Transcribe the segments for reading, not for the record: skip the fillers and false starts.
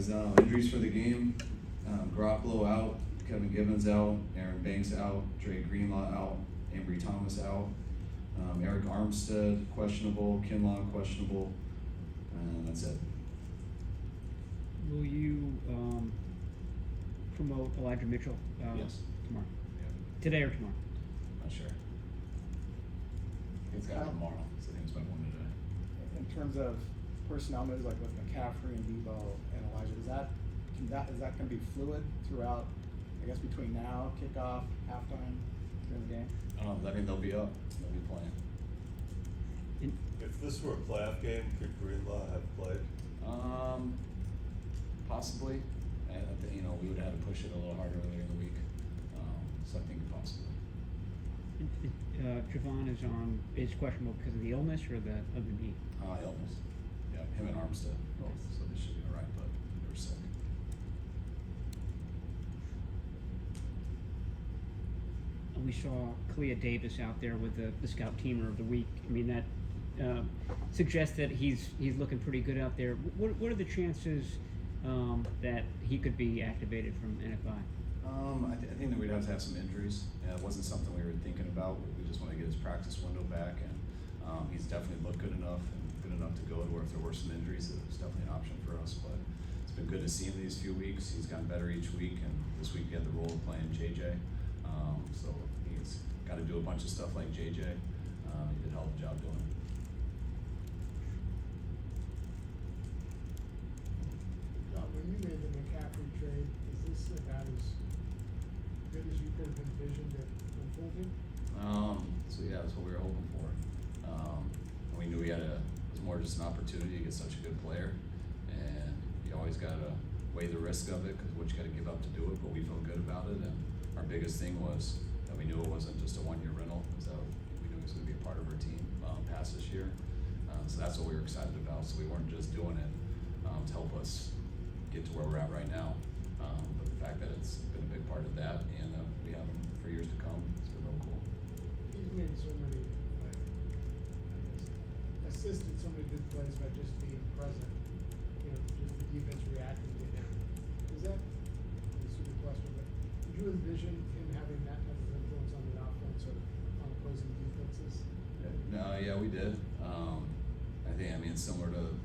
Injuries for the game, Garoppolo out, Kevin Gibbons out, Aaron Banks out, Dre Greenlaw out, Ambry Thomas out, Eric Armstead questionable, Kinlaw questionable, and that's it. Will you promote Elijah Mitchell Yes. tomorrow? Yeah. Today or tomorrow? Not sure. It's got tomorrow, so I think it's by 1 today. In terms of personnel moves, like with McCaffrey and Debo and Elijah, is that going to be fluid throughout, I guess, between now, kickoff, halftime, during the game? I think they'll be up. They'll be playing. If this were a playoff game, could Greenlaw have played? Possibly. We would have to push it a little harder earlier in the week. So I think possibly. Javon is questionable because of the illness or the knee? Illness. Yeah, him and Armstead both, so they should be all right, but they were sick. We saw Clea Davis out there with the scout teamer of the week. I mean, that suggests that he's looking pretty good out there. What are the chances that he could be activated from NFI? I think that we'd have to have some injuries. It wasn't something we were thinking about. We just want to get his practice window back, and he's definitely looked good enough to go to where if there were some injuries, it was definitely an option for us. But it's been good to see him these few weeks. He's gotten better each week, and this week he had the role of playing JJ. So he's got to do a bunch of stuff like JJ. He did a hell of a job doing it. When you made the McCaffrey trade, is this about as good as you could have envisioned it unfolding? So yeah, that's what we were hoping for. We knew it was more just an opportunity to get such a good player, and you always gotta weigh the risk of it because what you gotta give up to do it. But we felt good about it, and our biggest thing was that we knew it wasn't just a one-year rental, because we knew he was gonna be a part of our team past this year. So that's what we were excited about. So we weren't just doing it to help us get to where we're at right now. But the fact that it's been a big part of that, and we have him for years to come, it's been real cool. He's made so many, assisted so many good plays by just being present, just the defense reacting to him. Is that a stupid question, but would you envision him having that type of influence on the offense or on opposing defenses? Yeah, we did. I mean, it's similar to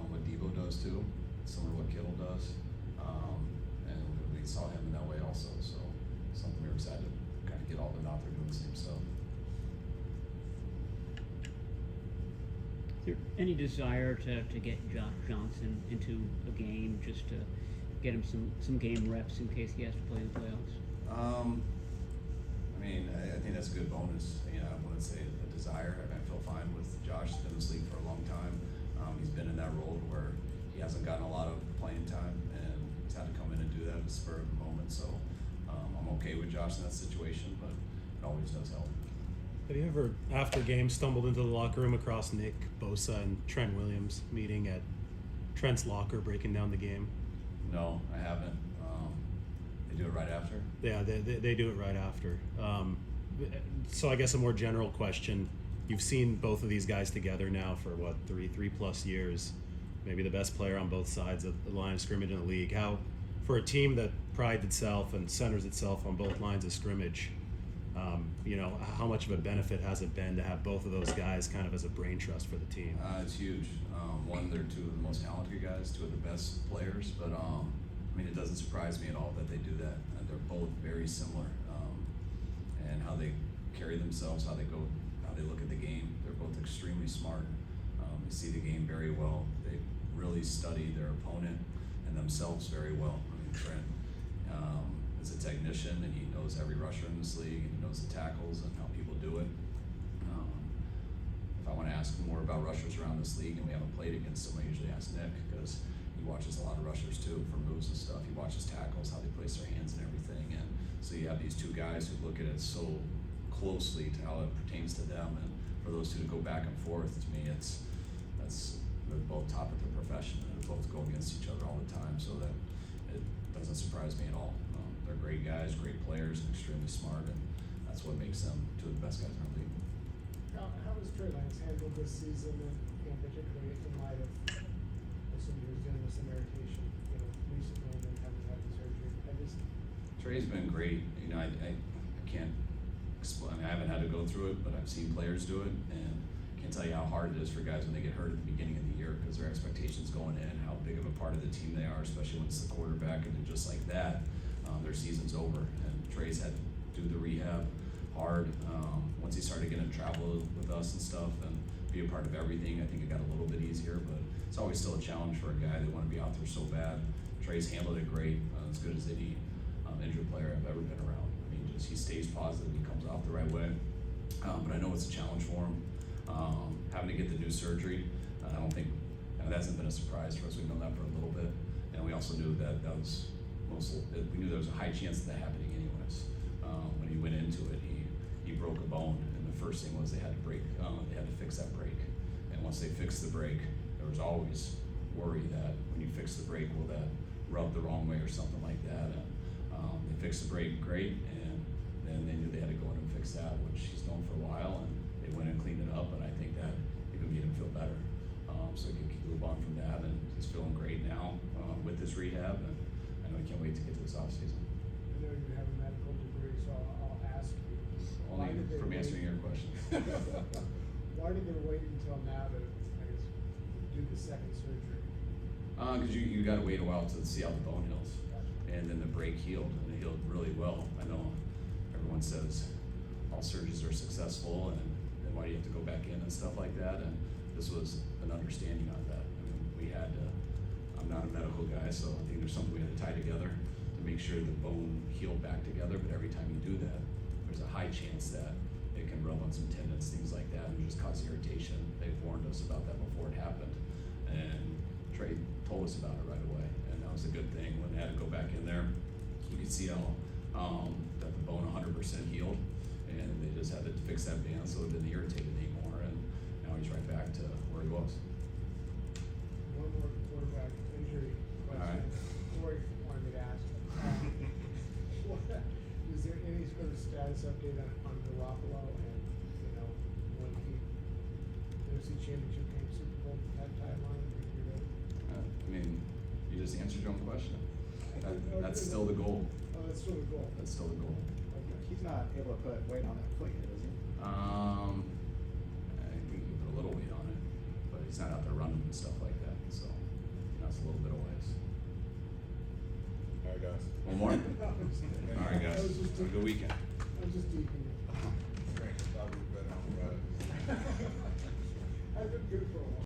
what Debo does too. It's similar to what Kittle does. And we saw him in that way also. So something we were excited to kind of get all of them out there doing the same stuff. Is there any desire to get Josh Johnson into a game just to get him some game reps in case he has to play in the playoffs? I think that's a good bonus. I wouldn't say a desire. I feel fine with Josh. He's been in this league for a long time. He's been in that role where he hasn't gotten a lot of playing time, and he's had to come in and do that at the spur of the moment. So I'm okay with Josh in that situation, but it always does help. Have you ever, after game, stumbled into the locker room across Nick Bosa and Trent Williams meeting at Trent's locker, breaking down the game? No, I haven't. They do it right after? Yeah, they do it right after. So I guess a more general question. You've seen both of these guys together now for what, three plus years, maybe the best player on both sides of the line of scrimmage in the league. How, for a team that prides itself and centers itself on both lines of scrimmage, how much of a benefit has it been to have both of those guys kind of as a brain trust for the team? It's huge. One, they're two of the most talented guys, two of the best players, but it doesn't surprise me at all that they do that. They're both very similar, and how they carry themselves, how they look at the game. They're both extremely smart. They see the game very well. They really study their opponent and themselves very well. Trent is a technician, and he knows every rusher in this league, and he knows the tackles and how people do it. If I want to ask more about rushers around this league, and we haven't played against them, I usually ask Nick, because he watches a lot of rushers too for moves and stuff. He watches tackles, how they place their hands and everything. And so you have these two guys who look at it so closely to how it pertains to them, and for those two to go back and forth, to me, they're both top of their profession, and they both go against each other all the time, so that it doesn't surprise me at all. They're great guys, great players, and extremely smart, and that's what makes them two of the best guys in our league. How has Trey Lance handled this season, and particularly in light of some years dealing with some irritation, Trey's been great. You know, I can't explain. I haven't had to go through it, but I've seen players do it, and I can't tell you how hard it is for guys when they get hurt at the beginning of the year because their expectations going in, how big of a part of the team they are, especially when it's the quarterback, and then just like that, their season's over. And Trey's had to do the rehab hard. Once he started getting to travel with us and stuff and be a part of everything, I think it got a little bit easier, but it's always still a challenge for a guy that want to be out there so bad. Trey's handled it great, as good as any injured player I've ever been around. I mean, just he stays positive, he comes off the right way. But I know it's a challenge for him. Having to get the new surgery, I don't think that hasn't been a surprise for us. We've known that for a little bit, and we also knew that we knew there was a high chance of that happening anyways. When he went into it, he broke a bone, and the first thing was they had to fix that break. And once they fixed the break, there was always worry that when you fix the break, will that rub the wrong way or something like that. And they fixed the break great, and then they knew they had to go in and fix that, which he's known for a while, and they went and cleaned it up, and I think that even made him feel better. So he can move on from that, and he's feeling great now with his rehab, and I know he can't wait to get to this offseason. I know you have a medical degree, so I'll ask you. why Only did they from wait- answering your questions. Why did they wait until now to, I guess, do the second surgery? Because you got to wait a while to see how the bone heals, and then the break healed, and it healed really well. I know everyone says all surgeries are successful, and then why do you have to go back in and stuff like that? And this was an understanding on that. I mean, we had to. I'm not a medical guy, so I think there's something we had to tie together to make sure the bone healed back together. But every time you do that, there's a high chance that it can rub on some tendons, things like that, and just cause irritation. They warned us about that before it happened, and Trey told us about it right away, and that was a good thing. When they had to go back in there, you could see how that the bone 100% healed, and they just had to fix that band so it didn't irritate it anymore, and now he's right back to where he was. One more quarterback injury All right. question. Corey wanted me to ask. Is there any sort of status update on Garoppolo and, when he, NFC Championship game, Super Bowl, that timeline, are you ready? I mean, you just answered your own question. That's still the goal. Oh, that's still the goal. That's still the goal. Okay. He's not able to put weight on that foot yet, is he? I think we can put a little weight on it, but he's not out there running and stuff like that, so that's a little bit of ways. All right, guys. One more? I was just All right, guys. I was just Have a good weekend. I was just deep in